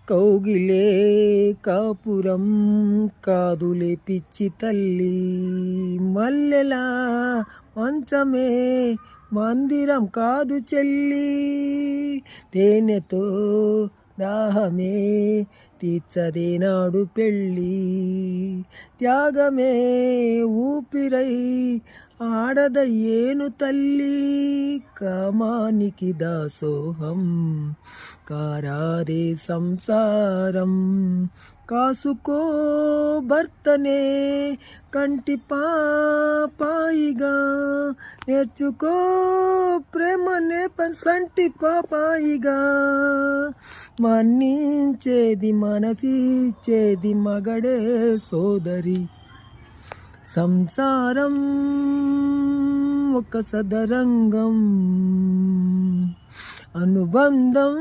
కౌగిలే కాపురం కాదులే పిచ్చి తల్లి, మల్లెలా మంచమే మందిరం కాదు చెల్లి, తేనెతో దాహమే తీర్చదేనాడు పెళ్ళి, త్యాగమే ఊపిరై ఆడదయ్యేను తల్లి, కామానికి దాసోహం కారాదే సంసారం, కాసుకో భర్తనే కంటి పాపాయిగా, నేర్చుకో ప్రేమనే సంటి పాపాయిగా, మన్నించేది మనసిచ్చేది మగడే సోదరి, సంసారం ఒక సదరంగం, అనుబంధం